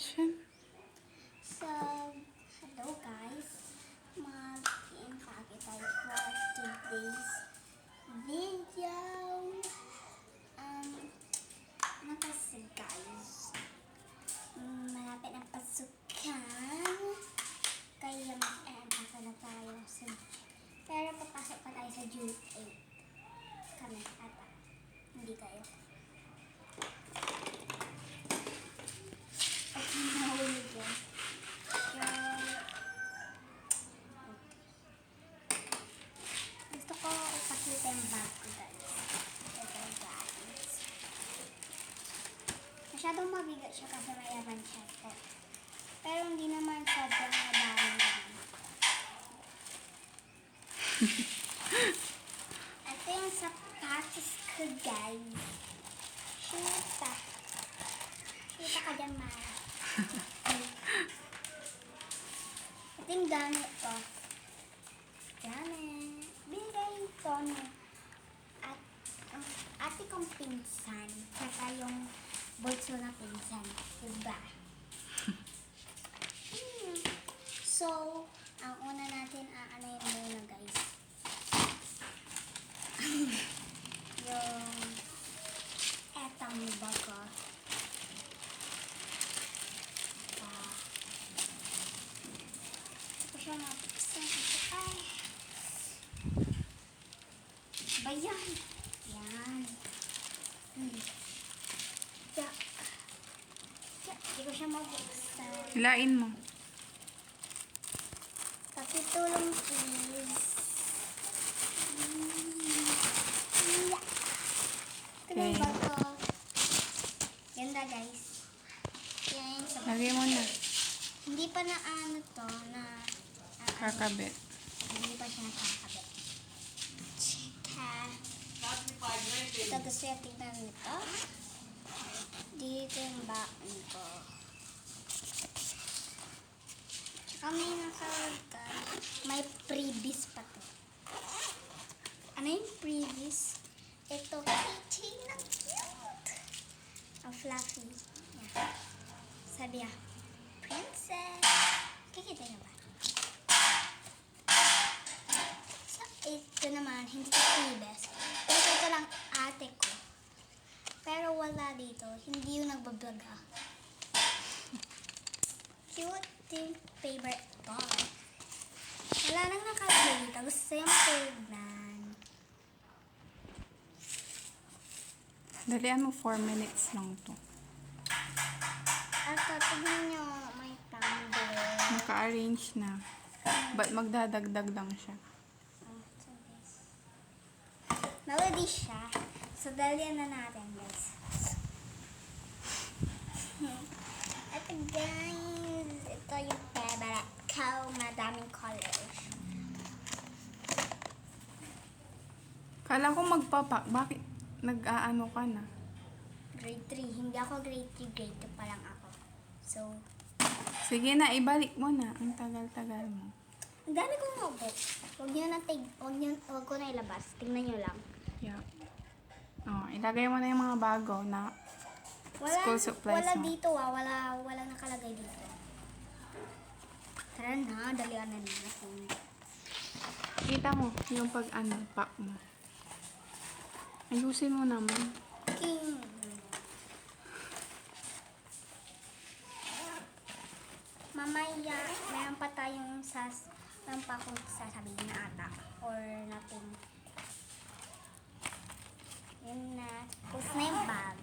Action. So, hello guys. Mag-i-impake tayo for today's video. Ano kasi guys? Malapit ang pasukan. Kaya mag-i-impake na tayo. Pero papasok pa tayo sa June 8. Kami ata. Hindi kayo. Okay, nahulog yan. Gusto ko ipakita yung bag ko guys. Ito guys. Masyadong mabigat siya kasi mayaman siya. Pero hindi naman sobrang madami naman. Ito yung sapatos ko guys. Shoota. Shoota ka dyan, Mara. Ito yung gamit ko. Gamit. Binigay ito at ate kong pinsan. Tsaka yung bulso na pinsan. Diba? So, ang una natin aanayin muna guys. Yung etang bago. Ito siya mabuksan. Ay. Bayan. Yan. Hindi ko siya mabuksan. Hilain mo. Pakitulong please. Okay. Ito ba ito? Ganda guys. Yan. Lagay mo na. Hindi pa na ano to na Kakabit. hindi pa siya nakakabit. Chika. Ito gusto yung tignan nito. Dito yung baon ko. Tsaka may nakalagay. May previous pa to. Ano yung previous? Ito, keychain na cute. Ang fluffy. Yan. Sabi niya, princess. Kikita niyo ba? So, ito naman, hindi ko previous. Pero ito lang ate ko. Pero wala dito. Hindi yung nagbablog ah. Cute yung favorite ball. Wala nang nakalagay dito. Gusto yung tignan. Dalian mo 4 minutes lang to. At tignan nyo, may tumbler. Naka-arrange na. Ba't magdadagdag lang siya? So guys. Melody siya. So, dalian na natin guys. Ito guys. Ito yung favorite ko. Madaming colors. Kala ko magpapak. Bakit nag-aano ka na? Grade 3. Hindi ako grade 3. Grade 2 pa lang ako. So, Sige na, ibalik mo na. Ang tagal-tagal mo. ang dami kong notebook. Huwag ko na ilabas. Tingnan nyo lang. Yeah. Oh, ilagay mo na yung mga bago na school supplies wala mo. dito wala nakalagay dito. Tara na, dalian na natin. Kita mo yung pag-ano, pack mo. Ayusin mo naman. King. Mamaya, meron pa akong sasabihin na ata. Or natin. Yun na. Tapos na yung bag.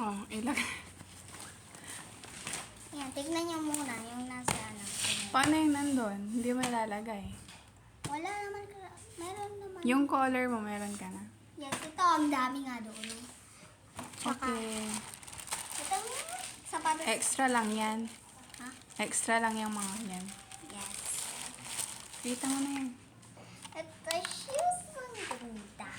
Oh, ilagay. Yan, tignan nyo muna yung nasa ano. Paano yung nandun? Hindi mo ilalagay. Wala naman. Meron naman. Yung color mo, meron ka na. Yes, ito ang dami nga doon. Tsaka, Okay. ito yung sapatos. Extra lang yan. Ha? Extra lang yung mga yan. Yes. Kita mo na yan. Ito shoes ang ganda.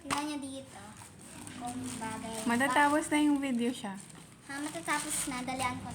Tingnan nyo dito. Kung bagay. Matatapos na yung video siya. Ha, matatapos na. Dalian ko